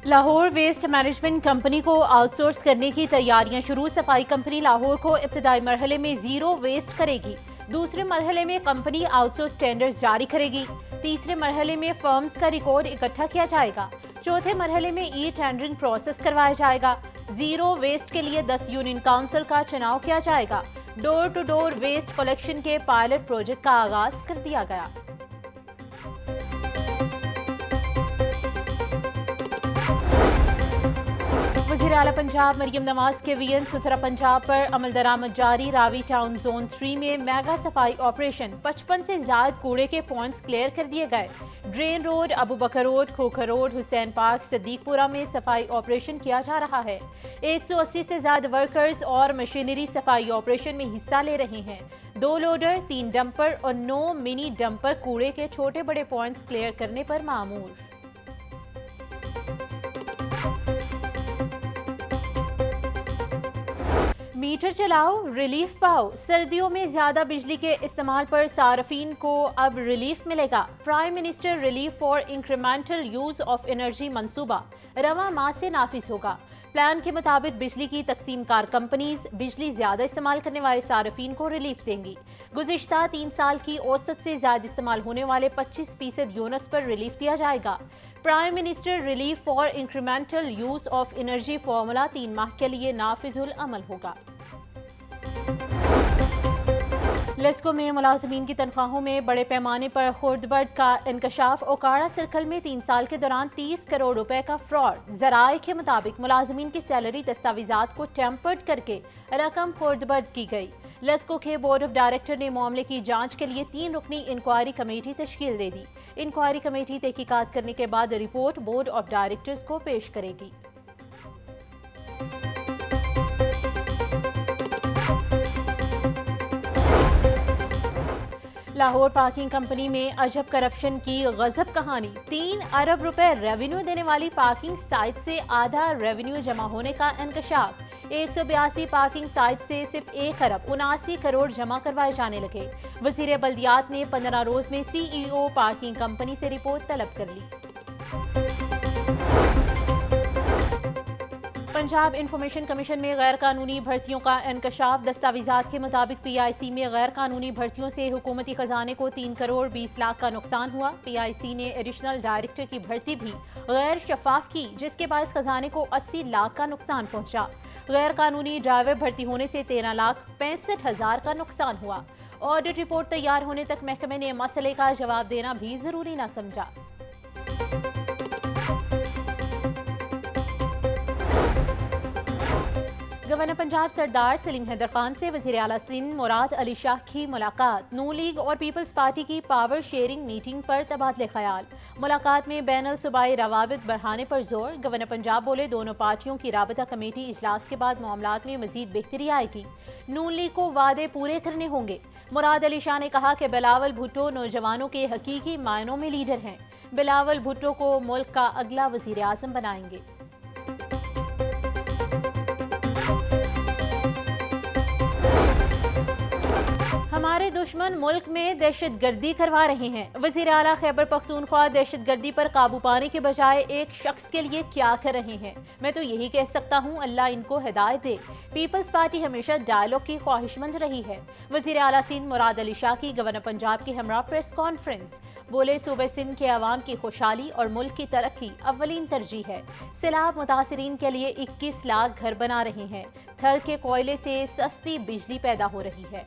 Lahore waste management company को outsource करने की तैयारियां शुरू। सफाई कंपनी लाहौर को इब्तदाई मरहले में जीरो वेस्ट करेगी। दूसरे मरहले में कंपनी आउटसोर्स टेंडर्स जारी करेगी। तीसरे मरहले में फर्म्स का रिकॉर्ड इकट्ठा किया जाएगा। चौथे मरहले में ई टेंडरिंग प्रोसेस करवाया जाएगा। जीरो वेस्ट के लिए 10 यूनियन काउंसिल का चुनाव किया जाएगा। Door to door waste collection के पायलट प्रोजेक्ट का आगाज कर दिया गया। वज़ीर आला पंजाब मरियम नवाज के वीएन सुथरा पंजाब पर अमल दरामद जारी। रावी टाउन जोन 3 में मेगा सफाई ऑपरेशन। 55 से ज्यादा कूड़े के पॉइंट्स क्लियर कर दिए गए। Drain road, Abu Bakar road, Khokhar road, Hussain park, Sadiqpura में सफाई ऑपरेशन किया जा रहा है। 180 से ज्यादा वर्कर्स और मशीनरी सफाई ऑपरेशन में हिस्सा ले रहे हैं। 2 लोडर, 3 डंपर और 9 मिनी डंपर कूड़े के छोटे बड़े पॉइंट्स क्लियर करने पर मामूर। मीटर चलाओ, रिलीफ पाओ। सर्दियों में ज्यादा बिजली के इस्तेमाल पर सार्फिन को अब रिलीफ मिलेगा। Prime minister relief for incremental use of energy मंसूबा रवा माह से नाफिज होगा। प्लान के मुताबिक बिजली की तकसीमकार कंपनीज बिजली ज्यादा इस्तेमाल करने वाले सार्फिन को रिलीफ देंगी। गुज़िश्ता 3 साल की औसत से ज्यादा इस्तेमाल होने वाले 25% यूनिट्स पर रिलीफ दिया जाएगा। Prime minister relief for incremental use of energy formula 3 माह के लिए नाफिजुल अमल होगा। लेस्को में मुलाजमीन की तनख्वाहों में बड़े पैमाने पर खुर्दबर्द का इंकशाफ। ओकाड़ा सर्कल में 3 साल के दौरान 30 करोड़ रुपए का फ्रॉड। जराए के मुताबिक मुलाजमीन की सैलरी दस्तावेजात को टेम्पर्ड करके रकम खुर्दबर्द की गई। लेस्को के बोर्ड ऑफ डायरेक्टर ने मामले की जांच के लिए 3 रुकनी इंक्वायरी कमेटी तश्कील दे दी। इंक्वायरी कमेटी तहकीकात करने के बाद रिपोर्ट बोर्ड ऑफ डायरेक्टर्स को पेश करेगी। लाहौर पार्किंग कंपनी में अजब करप्शन की गजब कहानी। 3 अरब रुपए रेवेन्यू देने वाली पार्किंग साइट से आधा रेवेन्यू जमा होने का इंकशाफ। 182 पार्किंग साइट से सिर्फ 1 अरब 79 करोड़ जमा करवाए जाने लगे। वजीर बल्दियात ने 15 रोज में CEO पार्किंग कंपनी से रिपोर्ट तलब कर ली। पंजाब इंफॉर्मेशन कमीशन में गैर कानूनी भर्तियों का इंकशाफ। दस्तावेजात के मुताबिक PIC में गैर कानूनी भर्तियों से हुकूमती खजाने को 3 करोड़ 20 लाख का नुकसान हुआ। PIC ने एडिशनल डायरेक्टर की भर्ती भी गैर शफाफ की, जिसके बायस खजाने को 80 लाख का नुकसान पहुंचा। गैर कानूनी ड्राइवर भर्ती होने से 13,65,000 का नुकसान हुआ। ऑडिट रिपोर्ट तैयार होने तक महकमे ने मसले का जवाब देना भी जरूरी न समझा। गवर्नर पंजाब सरदार सलीम हैदर खान से वज़ीर आला सिंध मुराद अली शाह की मुलाकात। नून लीग और पीपल्स पार्टी की पावर शेयरिंग मीटिंग पर तबादले ख्याल। मुलाकात में बैनुल सूबाई रवाबित बढ़ाने पर जोर। गवर्नर पंजाब बोले दोनों पार्टियों की राबता कमेटी इजलास के बाद मामलात में मजीद बेहतरी आएगी। नून लीग को वादे पूरे करने होंगे। मुराद अली शाह ने कहा कि बिलावल भुट्टो नौजवानों के हकीकी मायनों में लीडर हैं। बिलावल भुट्टो को मुल्क का अगला वज़ीर आज़म बनाएंगे। हमारे दुश्मन मुल्क में दहशतगर्दी करवा रहे हैं। वज़ीर आला खैबर पख्तूनख्वा दहशतगर्दी पर काबू पाने के बजाय एक शख्स के लिए क्या कर रहे हैं। मैं तो यही कह सकता हूँ, अल्लाह इनको हिदायत दे। पीपल्स पार्टी हमेशा डायलॉग की ख्वाहिशमंद रही है। वज़ीर आला सिंध मुराद अली शाह की गवर्नर पंजाब के हमरा प्रेस कॉन्फ्रेंस। बोले सूबे सिंध के अवाम की खुशहाली और मुल्क की तरक्की अव्वलीन तरजीह है। सैलाब मुतासरीन के लिए 21 लाख घर बना रहे हैं। थर के कोयले से सस्ती बिजली पैदा हो रही है।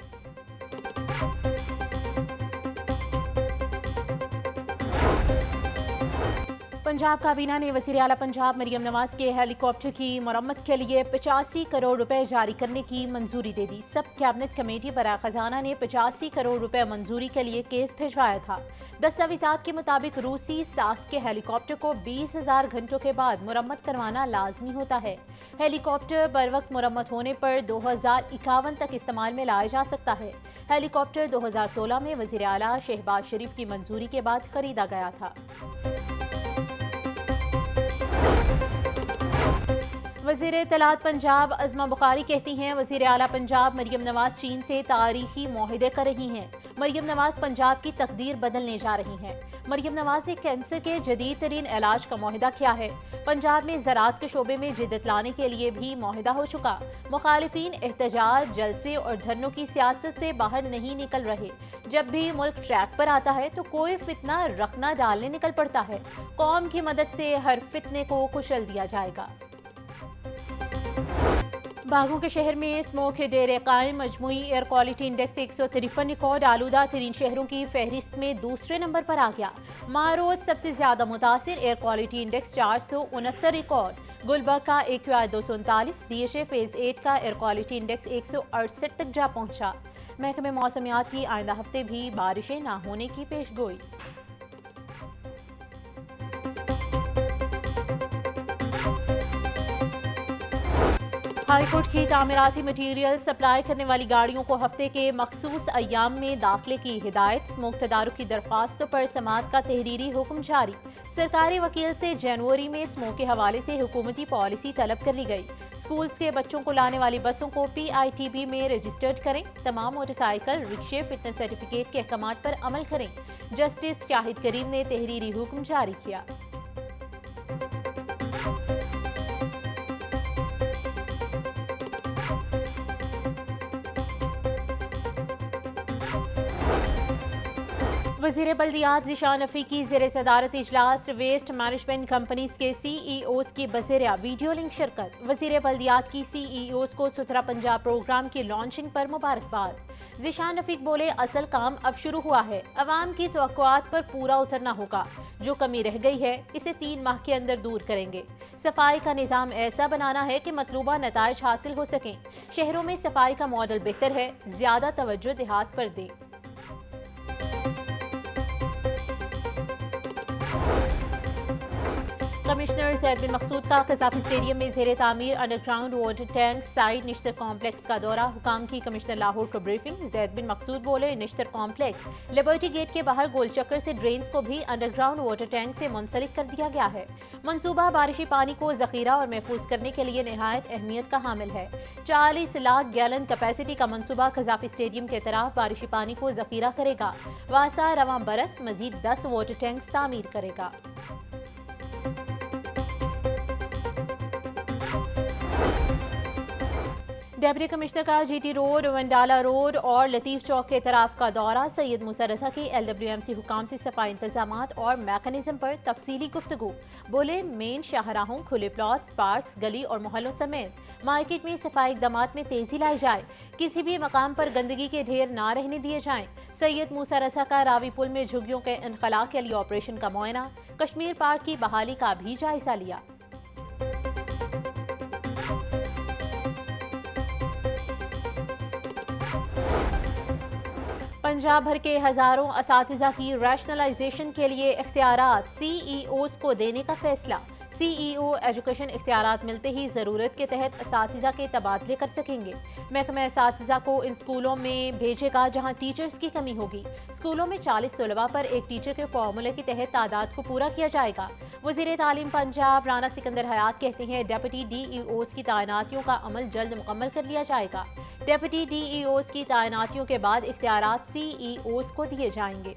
पंजाब काबीना ने वज़ीर आला पंजाब मरियम नवाज के हेलीकॉप्टर की मरम्मत के लिए 85 करोड़ रुपए जारी करने की मंजूरी दे दी। सब कैबिनेट कमेटी बराए खजाना ने 85 करोड़ रुपए मंजूरी के लिए केस भिजवाया था। दस्तावेजात के मुताबिक रूसी साख्त के हेलीकॉप्टर को 20,000 घंटों के बाद मुरम्मत करवाना लाजमी होता है। हेलीकॉप्टर बर वक्त मुरम्मत होने पर 2051 तक इस्तेमाल में लाया जा सकता है। हेलीकॉप्टर 2016 में वज़ीर आला शहबाज शरीफ की मंजूरी के बाद खरीदा गया था। वज़ीर इत्तलात पंजाब अज़मा बुखारी कहती हैं वज़ीर आला पंजाब मरियम नवाज चीन से तारीखी मुआहदे कर रही हैं। मरियम नवाज पंजाब की तकदीर बदलने जा रही हैं। मरियम नवाज ने कैंसर के जदीद तरीन इलाज का मुआहदा किया है। पंजाब में ज़राअत के शोबे में जिद्दत लाने के लिए भी मुआहदा हो चुका। मुखालिफिन एहतजाज, जलसे और धरनों की सियासत से बाहर नहीं निकल रहे। जब भी मुल्क ट्रैक पर आता है तो कोई फितना रखना डालने निकल पड़ता है। कौम की मदद से हर फितने को कुचल दिया जाएगा। बागों के शहर में स्मोक के डेरे कायम, मजमूई एयर क्वालिटी इंडेक्स 153 रिकॉर्ड आलूदा तरीन शहरों की फहरिस्त में दूसरे नंबर पर आ गया। मारोत सबसे ज्यादा मुतासिर, air quality index 469 record. Gulberg का AQI 239, DHA फेज 8 का एयर क्वालिटी इंडेक्स 168 तक जा पहुंचा। महकमे मौसमियात की आइंदा हफ्ते भी बारिशें ना होने की पेशगोई। हाईकोर्ट की तामीराती मटीरियल सप्लाई करने वाली गाड़ियों को हफ्ते के मखसूस अय्याम में दाखिले की हिदायत। स्मोक तदारुक की दरख्वास्तों पर समात का तहरीरी हुक्म जारी। सरकारी वकील से जनवरी में स्मोक के हवाले से हुकूमती पॉलिसी तलब कर ली गई। स्कूल्स के बच्चों को लाने वाली बसों को PITB में रजिस्टर्ड करें। तमाम मोटरसाइकिल रिक्शे फिटनेस सर्टिफिकेट के अहकामात पर अमल करें। जस्टिस शाहिद करीम ने तहरीरी हुक्म जारी किया। वज़ीर बल्दियात ज़िशान रफ़ी की ज़ेर सदारत इजलास वेस्ट मैनेजमेंट कंपनीज के CEOs की बज़रिया वीडियो लिंक शिरकत। वज़ीर बल्दियात की CEOs को सुथरा पंजाब प्रोग्राम की लॉन्चिंग पर मुबारकबाद। ज़िशान रफ़ीक बोले, असल काम अब शुरू हुआ है, अवाम की तवक्कुआत पर पूरा उतरना होगा। जो कमी रह गई है इसे 3 माह के अंदर दूर करेंगे। सफाई का निज़ाम ऐसा बनाना है कि मतलूबा नताइज हासिल हो सकें। शहरों में सफाई का मॉडल बेहतर है, ज़्यादा तवज्जो देहात पर दें। कमिश्नर जैद बिन मकसूद का कज़ाफी स्टेडियम में ज़ेरे तामीर underground water tank side Nishtar complex का दौरा। हुकाम की कमिश्नर लाहौर को ब्रीफिंग। जैद बिन मकसूद बोले, निश्तर कॉम्प्लेक्स लिबर्टी गेट के बाहर गोल चक्कर से ड्रेन्स को भी अंडरग्राउंड वाटर टैंक से मुंसलिक कर दिया गया है। मनसूबा बारिशी पानी को जखीरा और महफूज करने के लिए नहायत अहमियत का हामिल है। 40 लाख गैलन कैपेसिटी का मनसूबा कज़ाफी स्टेडियम के तरफ बारिशी पानी को जखीरा करेगा। वासा रवां बरस मजीद 10 वाटर टैंक्स तामीर करेगा। डेप्टी कमिश्नर का GT रोड, वंडाला रोड और लतीफ चौक के तरफ का दौरा। सैयद मूसा रज़ा की LWMC हुकाम से सफाई इंतजामात और मैकेनिज्म पर तफसीली गुफ्तगू। बोले, मेन शाहराहों, खुले प्लॉट्स, पार्क्स, गली और मोहल्लों समेत मार्केट में सफाई इकदामात में तेजी लाई जाए। किसी भी मकाम पर गंदगी के ढेर ना रहने दिए जाएं। सैयद मूसा रज़ा का रावी पुल में झुग्गियों के इनखला के लिए ऑपरेशन का मुआयना। कश्मीर पार्क की बहाली का भी जायजा लिया। पंजाब भर के हजारों असातिज़ा की रैशनलाइजेशन के लिए इख्तियारात CEOs को देने का फैसला। CEO एजुकेशन इख्तियारात मिलते ही ज़रूरत के तहत असातिज़ा के तबादले कर सकेंगे। महकमा असातिज़ा को इन स्कूलों में भेजेगा जहां टीचर्स की कमी होगी। स्कूलों में 40 तलबा पर एक टीचर के फॉर्मूले के तहत तादाद को पूरा किया जाएगा। वज़ीर तालीम पंजाब राना सिकंदर हयात कहते हैं, डेप्यूटी DEOs की तैनातियों का अमल जल्द मुकम्मल कर लिया जाएगा। डेप्यूटी DEOs की तैनातियों के बाद इख्तियारात CEOs को दिए जाएंगे।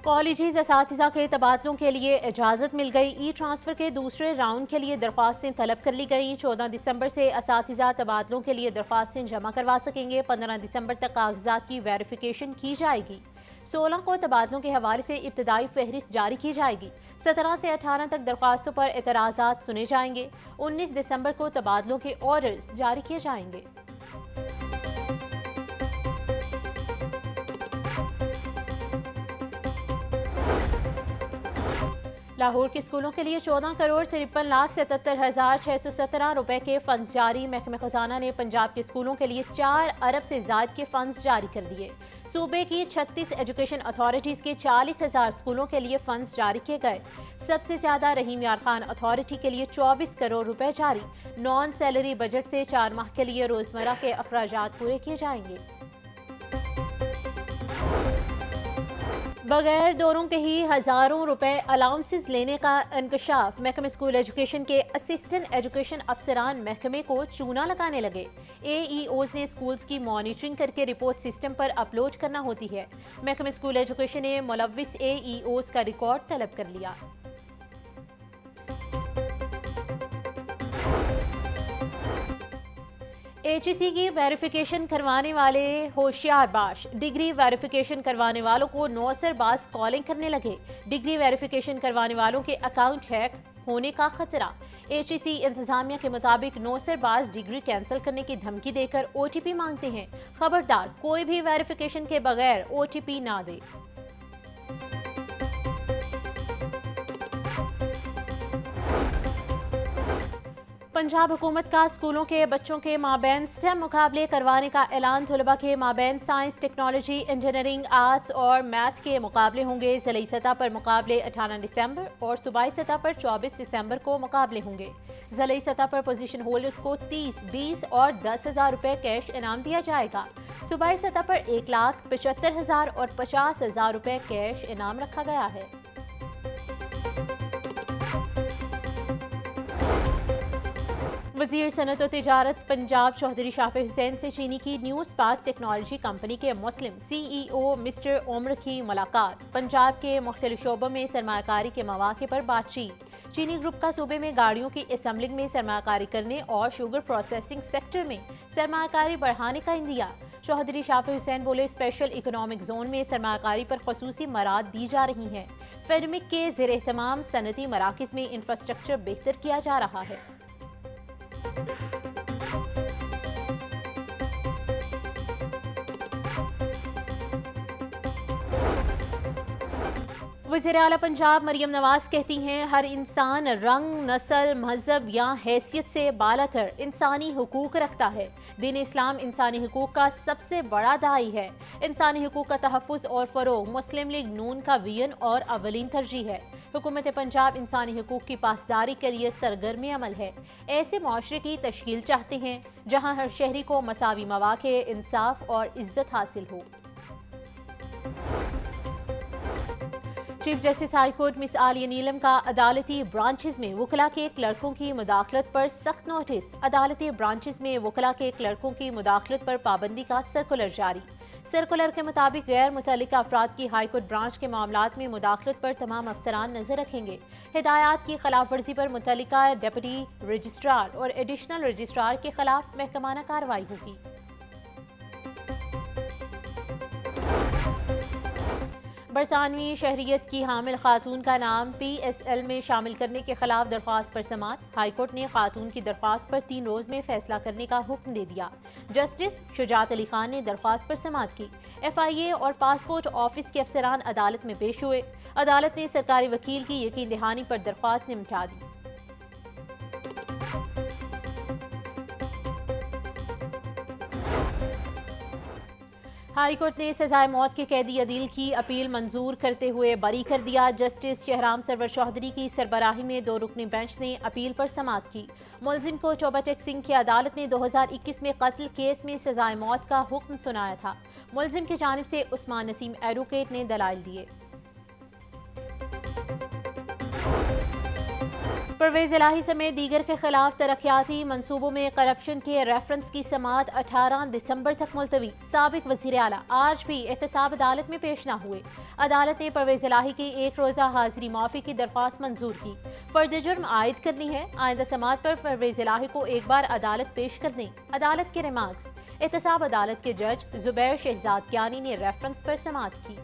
कॉलेजेस असातिज़ा के तबादलों के लिए इजाज़त मिल गई। E-ट्रांसफ़र के दूसरे राउंड के लिए दरख्वास्तें तलब कर ली गई। 14 दिसंबर से असातिज़ा तबादलों के लिए दरख्वास्तें जमा करवा सकेंगे। 15 दिसंबर तक कागजात की वेरिफिकेशन की जाएगी। 16 को तबादलों के हवाले से इब्तदाई फहरिस्त जारी की जाएगी। 17 से 18 तक दरख्वास्तों पर एतराज़ात सुने जाएंगे। 19 दिसंबर को तबादलों के ऑर्डर्स जारी किए जाएंगे। लाहौर के स्कूलों के लिए 14 करोड़ 53,77,617 रुपए के फंड्स जारी। महकमा खजाना ने पंजाब के स्कूलों के लिए 4 अरब से ज्यादा के फंड्स जारी कर दिए। सूबे की 36 एजुकेशन अथॉरिटीज के 40,000 स्कूलों के लिए फंड्स जारी किए गए। सबसे ज्यादा रहीम यार खान अथॉरिटी के लिए 24 करोड़ रुपए जारी। नॉन सैलरी बजट से 4 माह के लिए रोजमर्रा के अखराजात पूरे किए जाएंगे। बगैर दोनों के ही हज़ारों रुपए अलाउंसेस लेने का इंकशाफ। महकमे स्कूल एजुकेशन के असिस्टेंट एजुकेशन अफसरान महकमे को चूना लगाने लगे। AEOs ने स्कूल्स की मॉनिटरिंग करके रिपोर्ट सिस्टम पर अपलोड करना होती है। महकमे स्कूल एजुकेशन ने मुलव्विस AEOs का रिकॉर्ड तलब कर लिया। HEC की वेरिफिकेशन करवाने वाले होशियारबाज डिग्री वेरिफिकेशन करवाने वालों को नौसरबाज कॉलिंग करने लगे। डिग्री वेरिफिकेशन करवाने वालों के अकाउंट हैक होने का खतरा। HEC इंतजामिया के मुताबिक नौसरबाज डिग्री कैंसिल करने की धमकी देकर OTP मांगते हैं। खबरदार, कोई भी वेरिफिकेशन के बगैर OTP ना दे। पंजाब हुकूमत का स्कूलों के बच्चों के माबैन स्टेम मुकाबले करवाने का ऐलान। तलबा के माबैन साइंस, टेक्नोलॉजी, इंजीनियरिंग, आर्ट्स और मैथ के मुकाबले होंगे। ज़िली सतह पर मुकाबले 18 दिसंबर और सूबाई सतह पर 24 दिसंबर को मुकाबले होंगे। ज़िली सतह पर पोजीशन होल्डर्स को 30, 20 और 10,000 रुपये कैश इनाम दिया जाएगा। सूबाई सतह पर 1,75,000 और 50,000 रुपये कैश इनाम रखा गया है। वज़ीर सनत और तिजारत पंजाब चौधरी शाफी हुसैन से चीनी की न्यू स्पार्क टेक्नोलॉजी कंपनी के मुस्लिम CEO मिस्टर उमर की मुलाकात। पंजाब के मुख्तलिफ शोबों में सरमायाकारी के मौके पर बातचीत। चीनी ग्रुप का सूबे में गाड़ियों की असेंबलिंग में सरमायाकारी करने और शुगर प्रोसेसिंग सेक्टर में सरमायाकारी बढ़ाने का इंदिया। चौधरी शाफी हुसैन बोले, स्पेशल इकोनॉमिक जोन में सरमायाकारी पर खसूसी मराद दी जा रही हैं। फेडमिक के ज़ेर एहतमाम सनती मराकज़ में इंफ्रास्ट्रक्चर बेहतर किया जा रहा है। वज़ीर आला पंजाब मरियम नवाज कहती हैं, हर इंसान रंग, नस्ल, मजहब या हैसियत से बालातर इंसानी हुकूक रखता है। दीन इस्लाम इंसानी हुकूक का सबसे बड़ा दाई है। इंसानी हुकूक का तहफ़्फ़ुज़ और फ़रोग़ मुस्लिम लीग नून का विजन और अवलीन तरजीह है। हुकूमत पंजाब इंसानी हुकूक की पासदारी के लिए सरगर्म अमल है। ऐसे मुआशरे की तश्कील चाहते हैं जहाँ हर शहरी को मसावी मौक़े, इंसाफ और इज्जत हासिल हो। Chief justice high court miss Aliya Neelam का अदालती ब्रांचेस में वकला के क्लर्कों की मुदाखलत पर सख्त नोटिस। अदालती ब्रांचेस में वकला के क्लर्कों की मुदाखलत पर पाबंदी का सर्कुलर जारी। सर्कुलर के मुताबिक गैर मुतल्लिका अफराद की हाई कोर्ट ब्रांच के मामलात में मुदाखलत पर तमाम अफसरान नजर रखेंगे। हिदायत की खिलाफ वर्जी पर मुतल्लिका डिप्टी रजिस्ट्रार और एडिशनल रजिस्ट्रार के खिलाफ महकमाना कार्रवाई होगी। बरतानवी शहरियत की हामिल खातून का नाम PSL में शामिल करने के खिलाफ दरख्वास्त पर समाअत। हाईकोर्ट ने खातून की दरख्वास्त पर 3 रोज में फैसला करने का हुक्म दे दिया। जस्टिस शुजात अली खान ने दरख्वास्त पर समाअत की। FIA और पासपोर्ट ऑफिस के अफसरान अदालत में पेश हुए। अदालत ने सरकारी वकील की यकीन दहानी पर दरख्वास्त निपटा दी। हाई कोर्ट ने सजाए मौत के कैदी अदील की अपील मंजूर करते हुए बरी कर दिया। जस्टिस शहराम सरवर चौधरी की सरबराही में 2 रुकनी बेंच ने अपील पर समाअत की। मुलजिम को चौबटेक सिंह की अदालत ने 2021 में कत्ल केस में सजाए मौत का हुक्म सुनाया था। मुलजिम की जानिब से उस्मान नसीम एडवोकेट ने दलाइल दिए। परवेज इलाही समेत दीगर के खिलाफ तरक्याती मंसूबों में करप्शन के रेफरेंस की समाअत 18 दिसंबर तक मुलतवी। साबिक वज़ीर आला आज भी एहतसाब अदालत में पेश न हुए। अदालत ने परवेज इलाही की 1 रोज़ा हाजिरी माफी की दरख्वास्त मंजूर की। फर्द जुर्म आयद करनी है। आइंदा समाअत पर परवेज इलाही को एक बार अदालत पेश कर दें। अदालत के रिमार्क्स। एहतसाब अदालत के जज जुबैर शहजाद कियानी ने रेफरेंस पर समाअत की।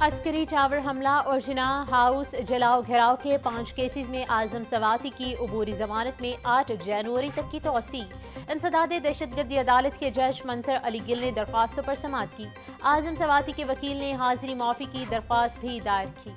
अस्करी टावर हमला और जिना हाउस जलाओ घेराव के 5 केसेस में आजम सवाती की अबूरी जमानत में 8 जनवरी तक की तोसी। इंसदाद दहशतगर्दी अदालत के जज मंसर अली गिल ने दरख्वास्तों पर समाअत की। आजम सवाती के वकील ने हाजिरी माफी की दरख्वास्त भी दायर की।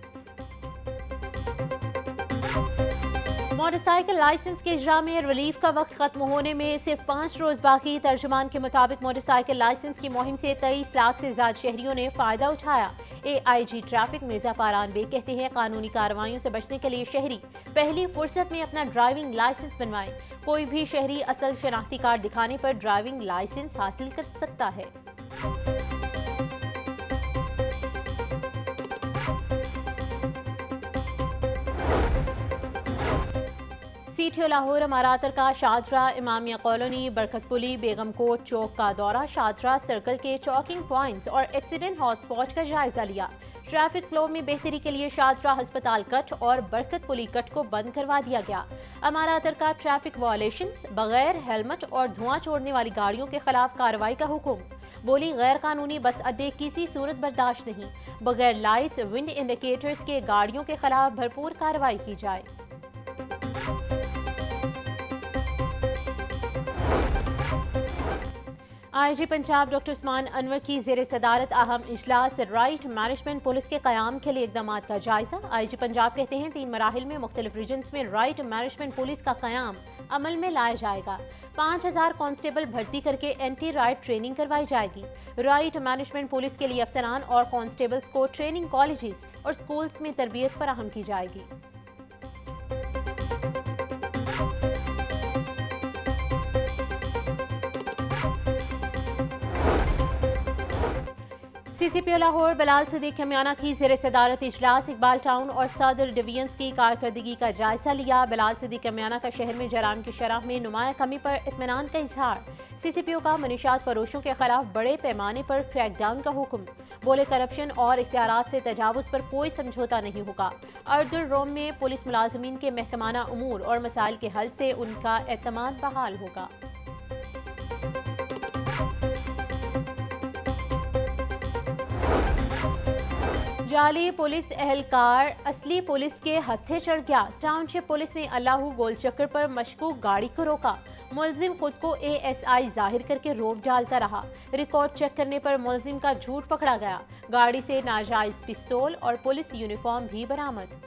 मोटरसाइकिल लाइसेंस के इजरा में रिलीफ का वक्त खत्म होने में सिर्फ 5 रोज बाकी। तर्जुमान के मुताबिक मोटरसाइकिल लाइसेंस की मुहिम से 23 लाख से ज्यादा शहरियों ने फायदा उठाया। AIG traffic Mirza Faran bag कहते हैं, कानूनी कार्रवाइयों से बचने के लिए शहरी पहली फुर्सत में अपना ड्राइविंग लाइसेंस बनवाएं। कोई भी शहरी असल शनाख्ती कार्ड दिखाने पर ड्राइविंग लाइसेंस हासिल कर सकता है। सीटीओ लाहौर अमारातर का शाहजरा, इमामिया कॉलोनी, बरकतपुली, बेगम कोट चौक का दौरा। शाहजरा सर्कल के चौकिंग पॉइंट्स और एक्सीडेंट हॉटस्पॉट का जायजा लिया। ट्रैफिक फ्लो में बेहतरी के लिए शाहजरा हस्पताल कट और बरकतपुली कट को बंद करवा दिया गया। अमारातर का ट्रैफिक वायलेशंस, बगैर हेलमेट और धुआं छोड़ने वाली गाड़ियों के खिलाफ कार्रवाई का हुक्म। बोली, गैर कानूनी बस अड्डे किसी सूरत बर्दाश्त नहीं। बगैर लाइट्स, विंड इंडिकेटर्स के गाड़ियों के खिलाफ भरपूर कार्रवाई की जाए। IG पंजाब डॉक्टर उस्मान अनवर की ज़ेर सदारत अहम इजलास, राइट मैनेजमेंट पुलिस के क़याम के लिए इक़दाम का जायजा। IG पंजाब कहते हैं, 3 मराहिल में मुख्तलिफ रीजन्स में राइट मैनेजमेंट पुलिस का क़याम अमल में लाया जाएगा। 5000 कांस्टेबल भर्ती करके एंटी राइट ट्रेनिंग करवाई जाएगी। राइट मैनेजमेंट पुलिस के लिए अफसरान और कांस्टेबल्स को ट्रेनिंग कॉलेजेस और स्कूल्स में तरबियत फराहम की जाएगी। CCPO लाहौर बिलाल सिद्दीक कमियाना की ज़ेर सदारत इजलास, इकबाल टाउन और सदर डिवीजन्स की कारकर्दगी का जायजा लिया। बिलाल सिद्दीक कमियाना का शहर में जराम की शरह में नुमाया कमी पर इत्मीनान का इजहार। CCPO का मनीशात फरोशों के खिलाफ बड़े पैमाने पर क्रैकडाउन का हुक्म। बोले, करप्शन और इख्तियारात से तजावुज़ पर कोई समझौता नहीं होगा। अर्दुल रोम में पुलिस मुलाजमीन के महकमाना उमूर और मसाइल के हल से उनका एतमाद बहाल होगा। जाली पुलिस एहलकार असली पुलिस के हत्थे चढ़ गया। टाउनशिप पुलिस ने अल्लाहू गोल चक्कर पर मशकूक गाड़ी को रोका। मुलजिम खुद को ASI जाहिर करके रोक डालता रहा। रिकॉर्ड चेक करने पर मुलजिम का झूठ पकड़ा गया। गाड़ी से नाजायज पिस्तौल और पुलिस यूनिफॉर्म भी बरामद।